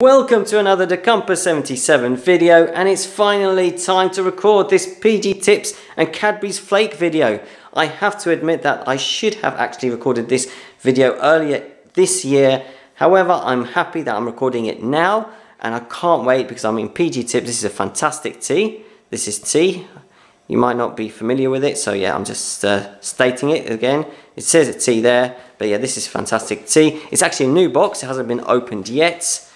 Welcome to another Decompa77 video, and it's finally time to record this PG Tips and Cadbury's Flake video. I have to admit that I should have actually recorded this video earlier this year. However, I'm happy that I'm recording it now, and I can't wait because I'm in PG Tips. This is a fantastic tea. This is tea. You might not be familiar with it, so yeah, I'm just stating it again. It says it's tea there, but yeah, this is fantastic tea. It's actually a new box. It hasn't been opened yet.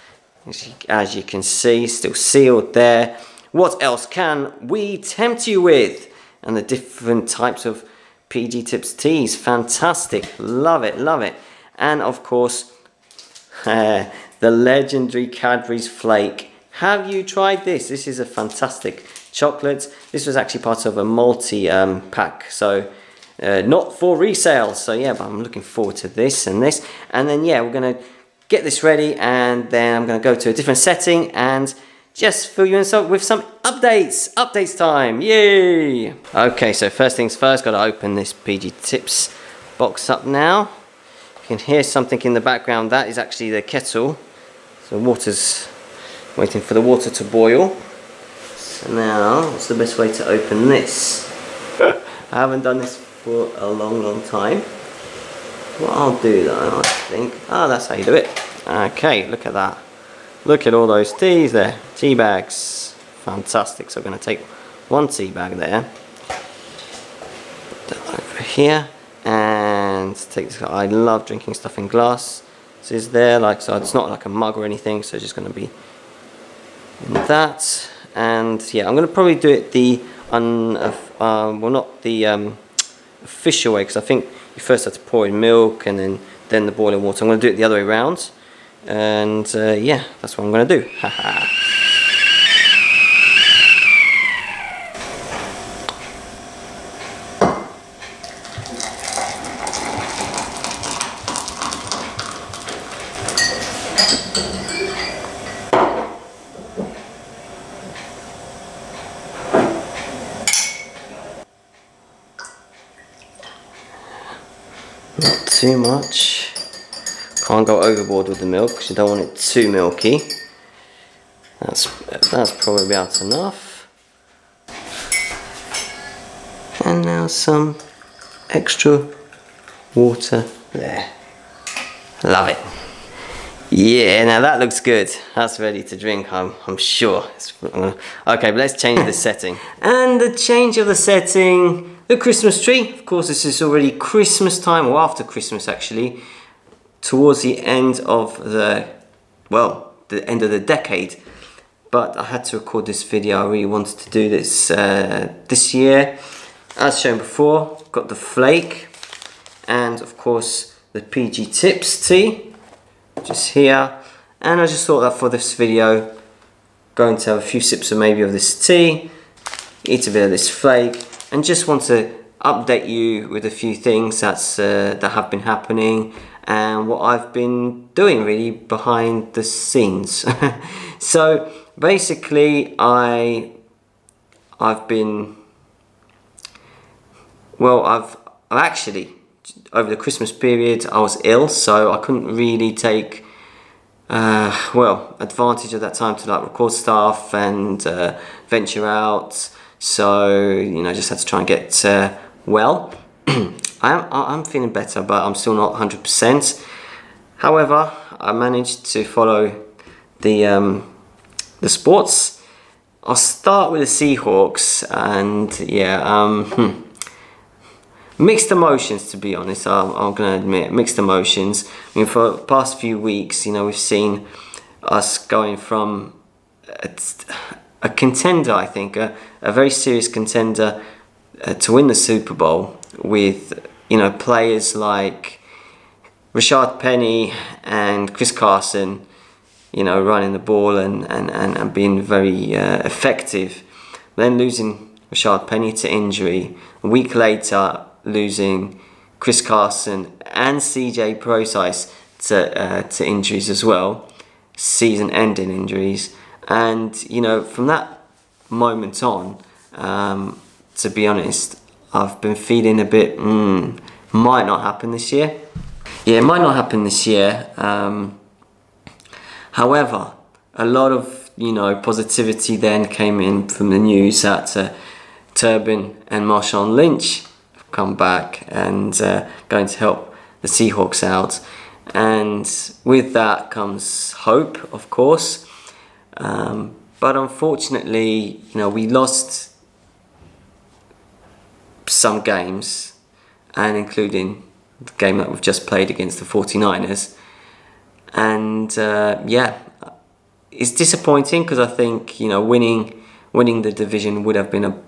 As you can see, still sealed there. What else can we tempt you with? And the different types of PG Tips teas. Fantastic. Love it, love it. And of course, the legendary Cadbury's Flake. Have you tried this? This is a fantastic chocolate. This was actually part of a multi-pack, so not for resale. So yeah, but I'm looking forward to this and this. And then yeah, we're going to get this ready, and then I'm going to go to a different setting and just fill you in with some updates. Updates time, yay! Okay, so first things first, got to open this PG Tips box up now. You can hear something in the background. That is actually the kettle. So water's waiting for the water to boil. So now, what's the best way to open this? I haven't done this for a long time. What I'll do though, I think, that's how you do it. Okay, look at that. Look at all those teas there, tea bags. Fantastic. So I'm going to take one tea bag there, put that over here, and take this. I love drinking stuff in glass. This is there, like, so it's not like a mug or anything, so it's just going to be in that. And yeah, I'm going to probably do it the well, not the official way, because I think you first have to pour in milk and then the boiling water. I'm going to do it the other way around, and yeah, that's what I'm going to do. Not too much. Can't go overboard with the milk because you don't want it too milky. That's probably about enough. And now some extra water there. Love it. Yeah, now that looks good. That's ready to drink, I'm sure. Okay, but let's change the setting. And the change of the setting. The Christmas tree, of course, this is already Christmas time, or after Christmas actually, towards the end of the end of the decade. But I had to record this video. I really wanted to do this this year. As shown before, got the Flake, and of course the PG Tips tea, just here. And I just thought that for this video, going to have a few sips of maybe of this tea, eat a bit of this Flake, and just want to update you with a few things that have been happening and what I've been doing really behind the scenes. So basically, I've actually, over the Christmas period, I was ill, so I couldn't really take advantage of that time to like record stuff and venture out. So, you know, I just had to try and get well. I'm feeling better, but I'm still not 100%. However, I managed to follow the sports. I'll start with the Seahawks, and yeah, mixed emotions, to be honest. I'm going to admit, mixed emotions. I mean, for the past few weeks, you know, we've seen us going from a contender, I think, a very serious contender to win the Super Bowl, with, you know, players like Rashad Penny and Chris Carson, you know, running the ball and being very effective. Then losing Rashad Penny to injury. A week later, losing Chris Carson and CJ Procise to injuries as well, season-ending injuries. And, you know, from that moment on, to be honest, I've been feeling a bit, might not happen this year. Yeah, it might not happen this year. However, a lot of, you know, positivity then came in from the news that Turbin and Marshawn Lynch have come back and going to help the Seahawks out. And with that comes hope, of course. But unfortunately, you know, we lost some games, and including the game that we've just played against the 49ers. And yeah, it's disappointing because I think, you know, winning the division would have been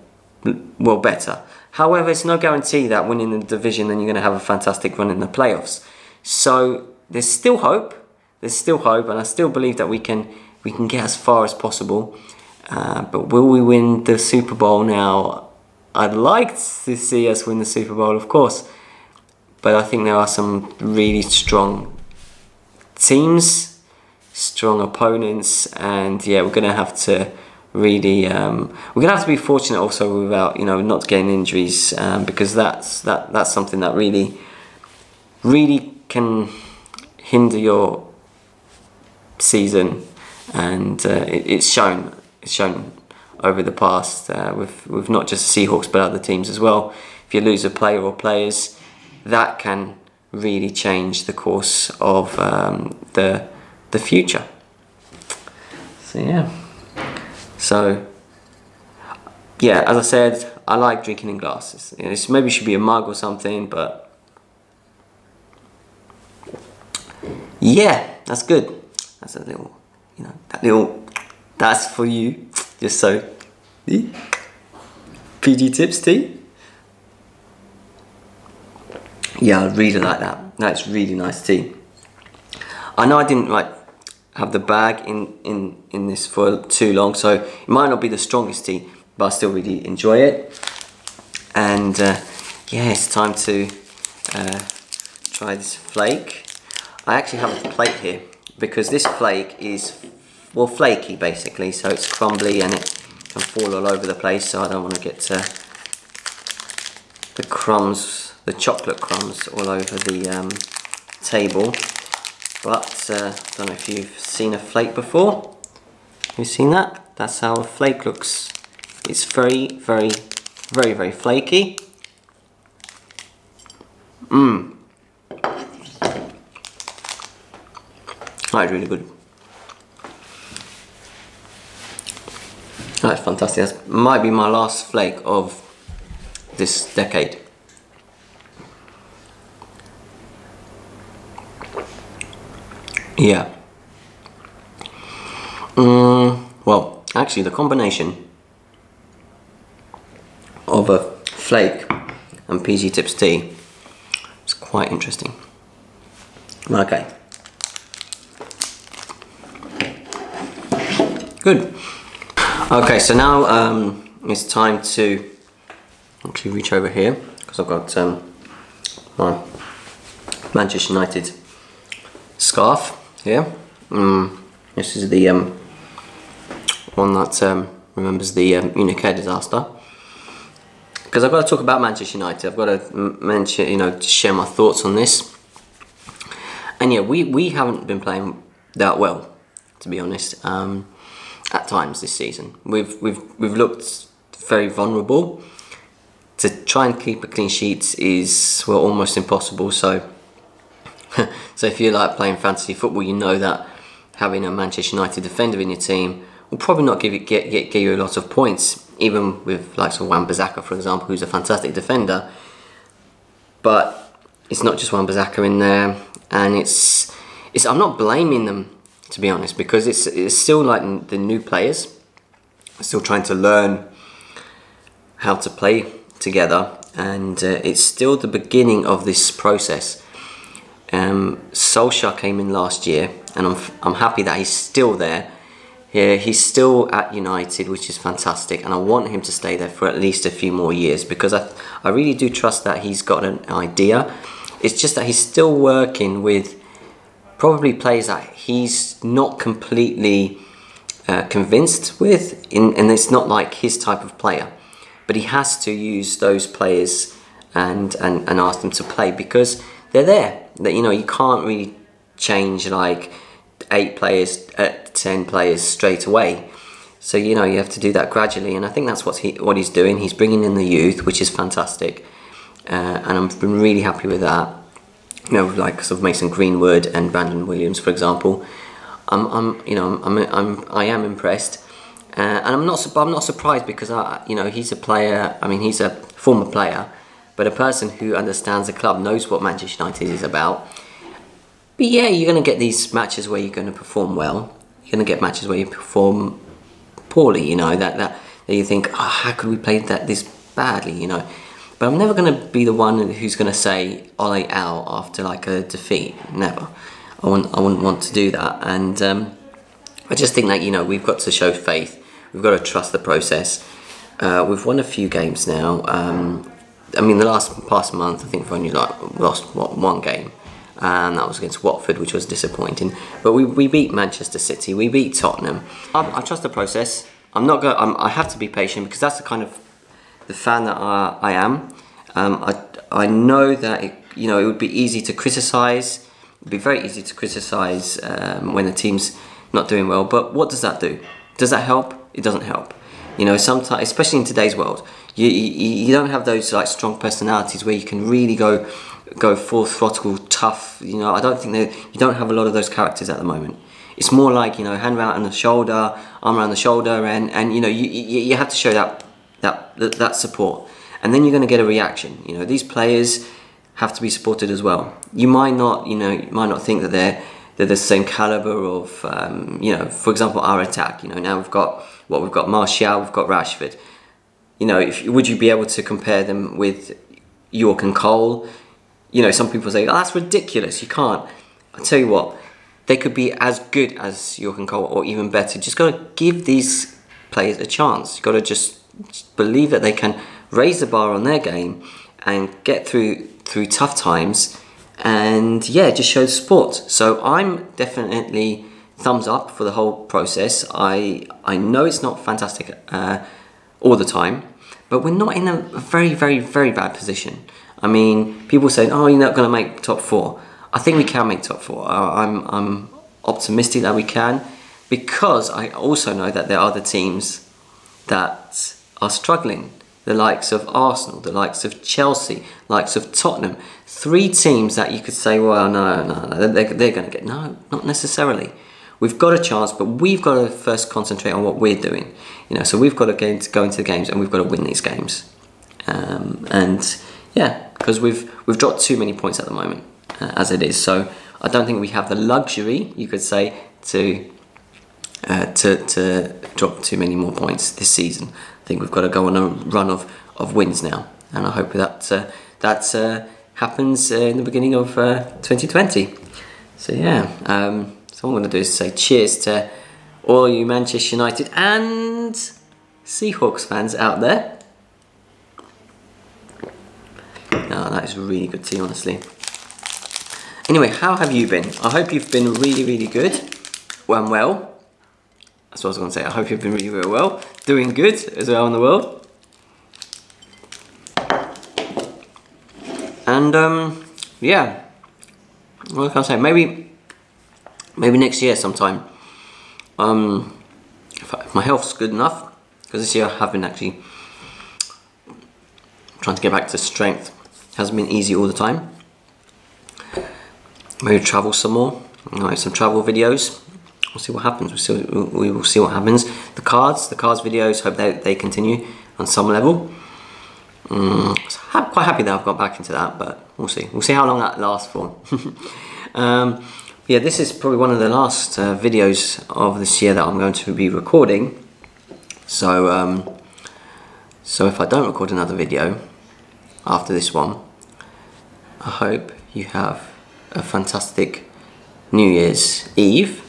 well better. However, it's no guarantee that winning the division then you're going to have a fantastic run in the playoffs. So there's still hope. There's still hope, and I still believe that we can get as far as possible. But will we win the Super Bowl now? I'd like to see us win the Super Bowl, of course. But I think there are some really strong teams, strong opponents, and yeah, we're gonna have to really we're gonna have to be fortunate also without, you know, not getting injuries, because that's something that really can hinder your season, and it's shown over the past with not just the Seahawks but other teams as well. If you lose a player or players, that can really change the course of the future. So yeah. So yeah, as I said, I like drinking in glasses. You know, this maybe should be a mug or something, but yeah, that's good. That's a little, you know, that's for you. Just so, PG Tips tea. Yeah, I really like that. That's really nice tea. I know I didn't have the bag in this for too long, so it might not be the strongest tea, but I still really enjoy it. And yeah, it's time to try this flake. I actually have a plate here because this flake is, well, flaky basically, so it's crumbly and it can fall all over the place, so I don't want to get the crumbs, the chocolate crumbs all over the table. But I don't know if you've seen a flake before. You've seen that? That's how a flake looks. It's very, very, very, very flaky. That's really good. That's fantastic. That might be my last flake of this decade. Yeah. Well, actually the combination of a flake and PG Tips tea is quite interesting. Okay. Good. Okay, so now it's time to actually reach over here because I've got my Manchester United scarf here. This is the one that remembers the Munich air disaster. Because I've got to talk about Manchester United. I've got to mention, you know, to share my thoughts on this. And yeah, we haven't been playing that well, to be honest. At times this season, we've looked very vulnerable. To try and keep a clean sheet is, well, almost impossible. So, so if you like playing fantasy football, you know that having a Manchester United defender in your team will probably not give you a lot of points, even with like Wan-Bissaka, for example, who's a fantastic defender. But it's not just Wan-Bissaka in there, and it's I'm not blaming them, to be honest, because it's still like the new players still trying to learn how to play together, and it's still the beginning of this process. Solskjaer came in last year, and I'm happy that he's still there. Yeah, he's still at United, which is fantastic, and I want him to stay there for at least a few more years because I really do trust that he's got an idea. It's just that he's still working with probably players that he's not completely convinced with, and it's not like his type of player. But he has to use those players and ask them to play because they're there. That, you know, you can't really change like 8 players, 10 players straight away. So you know, you have to do that gradually, and I think that's what he's doing. He's bringing in the youth, which is fantastic, and I've been really happy with that. You know, like sort of Mason Greenwood and Brandon Williams, for example. I am impressed, and I'm not surprised because you know, he's a player. I mean, he's a former player, but a person who understands the club, knows what Manchester United is about. But yeah, you're going to get these matches where you're going to perform well. You're going to get matches where you perform poorly. You know, that you think, oh, how could we play this badly? You know, but I'm never going to be the one who's going to say Ole out after like a defeat. Never. I wouldn't want to do that. And I just think that, you know, we've got to show faith. We've got to trust the process. We've won a few games now. I mean, the past month, I think we've only lost one game, and that was against Watford, which was disappointing. But we beat Manchester City, we beat Tottenham. I trust the process. I have to be patient because that's the kind of the fan that I am. I know that it would be easy to criticise. It'd be very easy to criticise when the team's not doing well. But what does that do? Does that help? It doesn't help. You know, sometimes, especially in today's world, you don't have those like strong personalities where you can really go full throttle, tough. You know, I don't think you don't have a lot of those characters at the moment. It's more like, you know, hand around the shoulder, arm around the shoulder, and you know, you have to show that support, and then you're going to get a reaction. You know, these players have to be supported as well. You might not think that they're the same caliber of, you know, for example, our attack. You know, now we've got Martial, we've got Rashford. You know, would you be able to compare them with York and Cole? You know, some people say, oh, that's ridiculous, you can't. I tell you what, they could be as good as York and Cole, or even better. Just got to give these players a chance. You've got to just believe that they can raise the bar on their game and get through tough times, and yeah, just show support. So I'm definitely thumbs up for the whole process. I know it's not fantastic all the time, but we're not in a very, very, very bad position. I mean, people say, oh, you're not going to make top 4. I think we can make top 4. I'm optimistic that we can, because I also know that there are other teams that are struggling. The likes of Arsenal, the likes of Chelsea, likes of Tottenham. 3 teams that you could say, well, no, they're going to get. No, not necessarily. We've got a chance, but we've got to first concentrate on what we're doing. You know, so we've got to go into the games, and we've got to win these games. And yeah, because we've dropped too many points at the moment as it is. So I don't think we have the luxury, you could say, to drop too many more points this season. I think we've got to go on a run of wins now, and I hope that happens in the beginning of 2020. So yeah, so what I'm going to do is say cheers to all you Manchester United and Seahawks fans out there. Oh, that is really good tea, honestly. Anyway, how have you been? I hope you've been really, really good. Well. That's what I was going to say. I hope you've been really, really well. Doing good as well in the world. And yeah, what can I say? Maybe next year sometime. If my health's good enough, because this year I have been actually trying to get back to strength. It hasn't been easy all the time. Maybe travel some more. Make some travel videos. We'll see what happens. We will see what happens. The cards videos, hope they continue on some level. I'm quite happy that I've got back into that, but we'll see. We'll see how long that lasts for. Yeah, this is probably one of the last videos of this year that I'm going to be recording. So, so if I don't record another video after this one, I hope you have a fantastic New Year's Eve.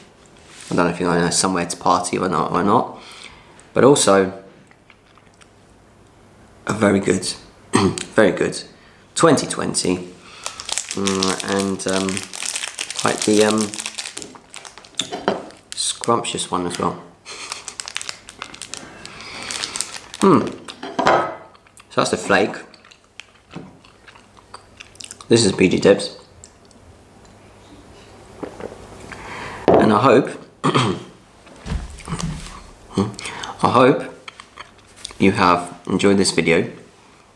I don't know if you're going somewhere to party or not, but also a very good, very good 2020, and quite the scrumptious one as well. So that's the Flake. This is PG Tips. And and I hope you have enjoyed this video.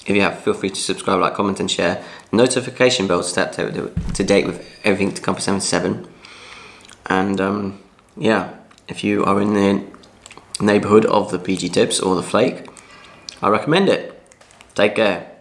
If you have, feel free to subscribe, like, comment and share. Notification bell to stay up to date with everything to Camper 77. And yeah, if you are in the neighbourhood of the PG Tips or the Flake, I recommend it. Take care.